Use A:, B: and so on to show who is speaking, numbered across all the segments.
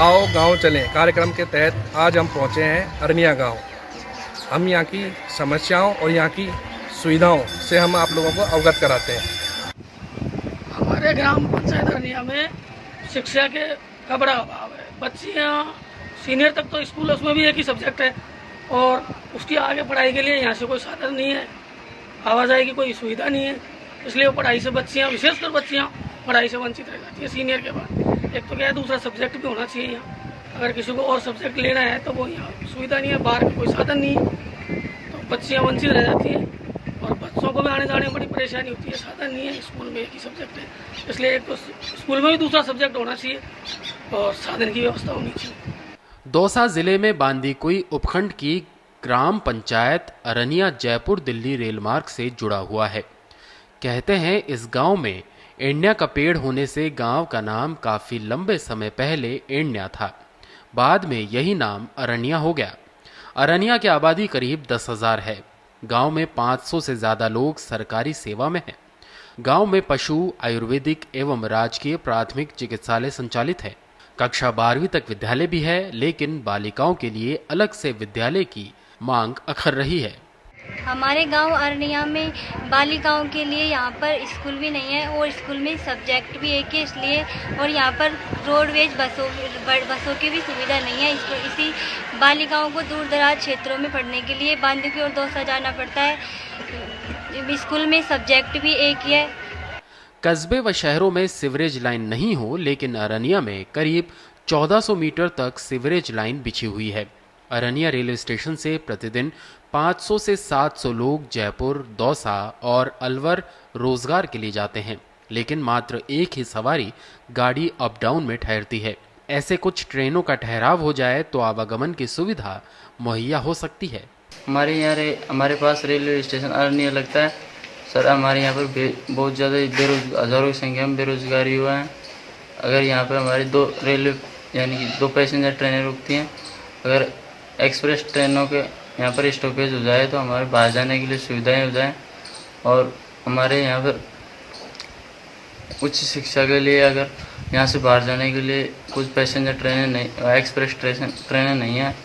A: आओ गांव चलें कार्यक्रम के तहत आज हम पहुंचे हैं अरनिया गांव। हम यहाँ की समस्याओं और यहाँ की सुविधाओं से हम आप लोगों को अवगत कराते हैं।
B: हमारे ग्राम पंचायत अरनिया में शिक्षा का बड़ा अभाव है। बच्चियाँ सीनियर तक तो स्कूल है, उसमें भी एक ही सब्जेक्ट है और उसकी आगे पढ़ाई के लिए यहाँ से कोई साधन नहीं है, आवाजाही की कोई सुविधा नहीं है। इसलिए वो पढ़ाई से बच्चियाँ, विशेषकर बच्चियाँ पढ़ाई से वंचित रह जाती है सीनियर के बाद। एक तो क्या है, दूसरा सब्जेक्ट भी होना चाहिए यहाँ। अगर किसी को और सब्जेक्ट लेना है तो वो यहाँ सुविधा नहीं है, बाहर का कोई साधन नहीं है, तो बच्चियाँ वंचित रह जाती हैं और बच्चों को भी आने जाने में बड़ी परेशानी होती है। साधन नहीं है, स्कूल में एक ही सब्जेक्ट है, इसलिए एक तो स्कूल में भी दूसरा सब्जेक्ट होना चाहिए और साधन की व्यवस्था होनी चाहिए।
C: दौसा जिले में बांदीकुई उपखंड की ग्राम पंचायत अरनिया जयपुर दिल्ली रेलमार्ग से जुड़ा हुआ है। कहते हैं इस गांव में एण्या का पेड़ होने से गांव का नाम काफी लंबे समय पहले एण्या था, बाद में यही नाम अरनिया हो गया। अरनिया की आबादी करीब 10,000 है। गांव में 500 से ज्यादा लोग सरकारी सेवा में हैं। गांव में पशु, आयुर्वेदिक एवं राजकीय प्राथमिक चिकित्सालय संचालित है। कक्षा 12वीं तक विद्यालय भी है, लेकिन बालिकाओं के लिए अलग से विद्यालय की मांग अखर रही है।
D: हमारे गांव अरनिया में बालिकाओं के लिए यहाँ पर स्कूल भी नहीं है और स्कूल में सब्जेक्ट भी एक है, इसलिए और यहाँ पर रोडवेज बसों की भी सुविधा नहीं है। इसी बालिकाओं को दूर दराज क्षेत्रों में पढ़ने के लिए बांदीकुई और दौसा जाना पड़ता है। स्कूल में सब्जेक्ट भी एक ही है।
C: कस्बे व शहरों में सीवरेज लाइन नहीं हो, लेकिन अरनिया में करीब 1400 मीटर तक सीवरेज लाइन बिछी हुई है। अरनिया रेलवे स्टेशन से प्रतिदिन 500 से 700 लोग जयपुर, दौसा और अलवर रोजगार के लिए जाते हैं, लेकिन मात्र एक ही सवारी गाड़ी अप डाउन में ठहरती है। ऐसे कुछ ट्रेनों का ठहराव हो जाए तो आवागमन की सुविधा मुहैया हो सकती है।
E: हमारे पास रेलवे स्टेशन अरनिया लगता है सर। हमारे यहाँ पर बहुत ज़्यादा हज़ारों की संख्या में बेरोजगारी हुआ है। अगर यहाँ पर हमारी 2 रेलवे यानी कि 2 पैसेंजर ट्रेनें रुकती हैं, अगर एक्सप्रेस ट्रेनों के यहाँ पर स्टॉपेज हो जाए तो हमारे बाहर जाने के लिए सुविधाएं हो जाएं। और हमारे यहाँ पर उच्च शिक्षा के लिए अगर यहाँ से बाहर जाने के लिए कुछ पैसेंजर ट्रेनें नहीं, एक्सप्रेस ट्रेनें नहीं हैं,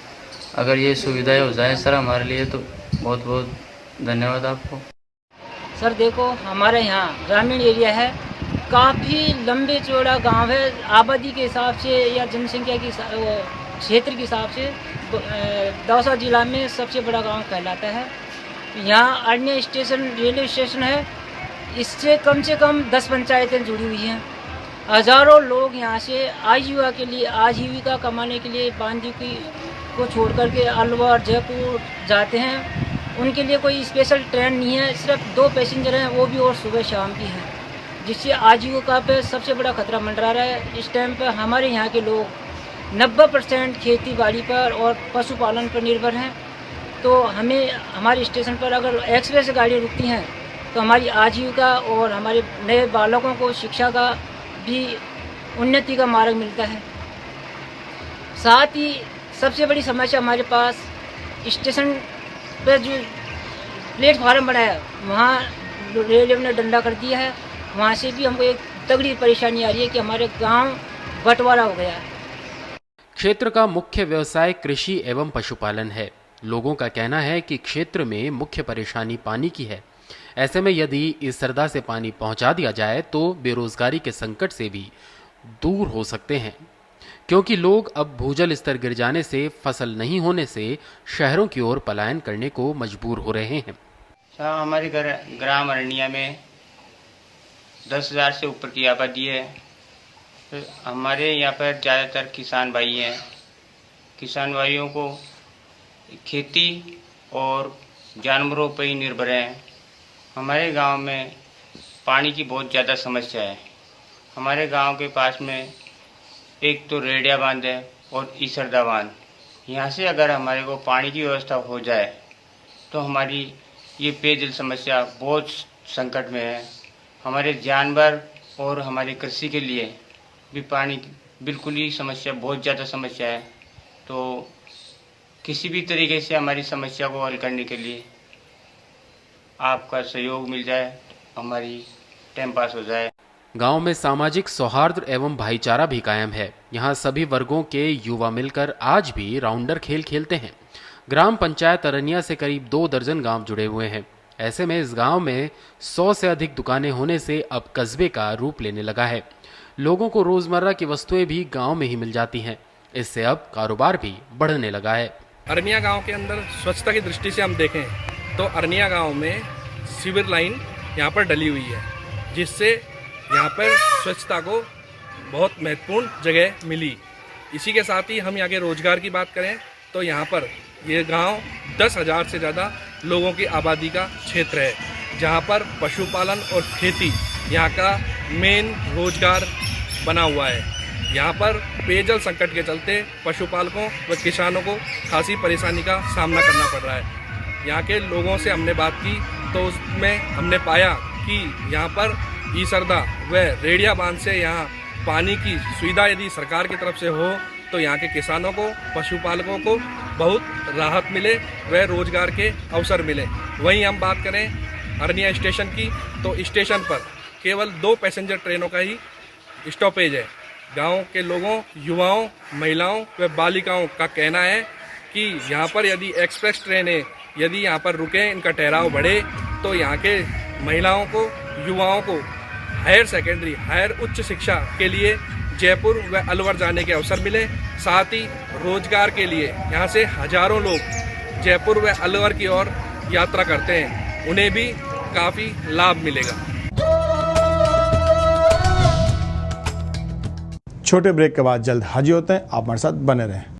E: अगर ये सुविधाएं हो जाएं सर हमारे लिए तो बहुत बहुत धन्यवाद आपको।
F: सर देखो, हमारे यहाँ ग्रामीण एरिया है, काफ़ी लंबे चौड़ा गांव है। आबादी के हिसाब से या जनसंख्या की क्षेत्र के हिसाब से दौसा जिला में सबसे बड़ा गांव कहलाता है। यहाँ अरनिया स्टेशन रेलवे स्टेशन है, इससे कम 10 पंचायतें जुड़ी हुई हैं। हज़ारों लोग यहाँ से आजीविका कमाने के लिए बांदीकुई को छोड़ करके अलवर, जयपुर जाते हैं। उनके लिए कोई स्पेशल ट्रेन नहीं है, सिर्फ 2 पैसेंजर हैं, वो भी और सुबह शाम की हैं, जिससे आजीविका पे सबसे बड़ा खतरा मंडरा रहा है। इस टाइम पर हमारे यहाँ के लोग 90% खेती बाड़ी पर और पशुपालन पर निर्भर हैं। तो हमें हमारे स्टेशन पर अगर एक्सप्रेस गाड़ी रुकती हैं तो हमारी आजीविका और हमारे नए बालकों को शिक्षा का भी उन्नति का मार्ग मिलता है। साथ ही सबसे बड़ी समस्या हमारे पास स्टेशन पर जो प्लेटफार्म बना है, वहाँ रेलवे ने डंडा कर दिया है। वहाँ से भी हमको एक तगड़ी परेशानी आ रही है कि हमारे गांव बंटवारा हो गया है।
C: क्षेत्र का मुख्य व्यवसाय कृषि एवं पशुपालन है। लोगों का कहना है कि क्षेत्र में मुख्य परेशानी पानी की है। ऐसे में यदि इस सरदा से पानी पहुंचा दिया जाए तो बेरोजगारी के संकट से भी दूर हो सकते हैं, क्योंकि लोग अब भूजल स्तर गिर जाने से, फसल नहीं होने से शहरों की ओर पलायन करने को मजबूर हो रहे हैं।
E: हमारे ग्राम अरनिया में 10,000 से ऊपर की आबादी है। तो हमारे यहाँ पर ज़्यादातर किसान भाई हैं। किसान भाइयों को खेती और जानवरों पर ही निर्भर हैं। हमारे गांव में पानी की बहुत ज़्यादा समस्या है। हमारे गांव के पास में एक तो रेडिया बांध है और ईसरदा बांध। यहाँ से अगर हमारे को पानी की व्यवस्था हो जाए तो हमारी ये पेयजल समस्या बहुत संकट में है। हमारे जानवर और हमारी कृषि के लिए भी पानी की बिल्कुल ही समस्या, बहुत ज़्यादा समस्या है। तो किसी भी तरीके से हमारी समस्या को हल करने के लिए आपका सहयोग मिल जाए, हमारी टाइम पास हो जाए।
C: गांव में सामाजिक सौहार्द एवं भाईचारा भी कायम है। यहाँ सभी वर्गों के युवा मिलकर आज भी राउंडर खेल खेलते हैं। ग्राम पंचायत अरनिया से करीब 2 दर्जन गांव जुड़े हुए हैं। ऐसे में इस गांव में 100 से अधिक दुकानें होने से अब कस्बे का रूप लेने लगा है। लोगों को रोजमर्रा की वस्तुएं भी गांव में ही मिल जाती हैं। इससे अब कारोबार भी बढ़ने लगा है।
A: अरनिया गांव के अंदर स्वच्छता की दृष्टि से हम देखें तो अरनिया गांव में सीवर लाइन यहाँ पर डली हुई है, जिससे यहाँ पर स्वच्छता को बहुत महत्वपूर्ण जगह मिली। इसी के साथ ही हम यहाँ के रोजगार की बात करें तो यहाँ पर ये गांव 10,000 से ज़्यादा लोगों की आबादी का क्षेत्र है, जहाँ पर पशुपालन और खेती यहाँ का मेन रोजगार बना हुआ है। यहाँ पर पेयजल संकट के चलते पशुपालकों व किसानों को खासी परेशानी का सामना करना पड़ रहा है। यहाँ के लोगों से हमने बात की तो उसमें हमने पाया कि यहाँ पर ईसरदा व रेडिया बांध से यहाँ पानी की सुविधा यदि सरकार की तरफ से हो तो यहाँ के किसानों को, पशुपालकों को बहुत राहत मिले व रोजगार के अवसर मिले। वहीं हम बात करें अरनिया स्टेशन की तो स्टेशन पर केवल 2 पैसेंजर ट्रेनों का ही स्टॉपेज है। गांव के लोगों, युवाओं, महिलाओं व बालिकाओं का कहना है कि यहाँ पर यदि एक्सप्रेस ट्रेनें यदि यहाँ पर रुकें, इनका ठहराव बढ़े तो यहाँ के महिलाओं को, युवाओं को हायर सेकेंडरी, हायर उच्च शिक्षा के लिए जयपुर व अलवर जाने के अवसर मिले। साथ ही रोजगार के लिए यहाँ से हजारों लोग जयपुर व अलवर की ओर यात्रा करते हैं, उन्हें भी काफ़ी लाभ मिलेगा।
G: छोटे ब्रेक के बाद जल्द हाजिर होते हैं। आप हमारे साथ बने रहें।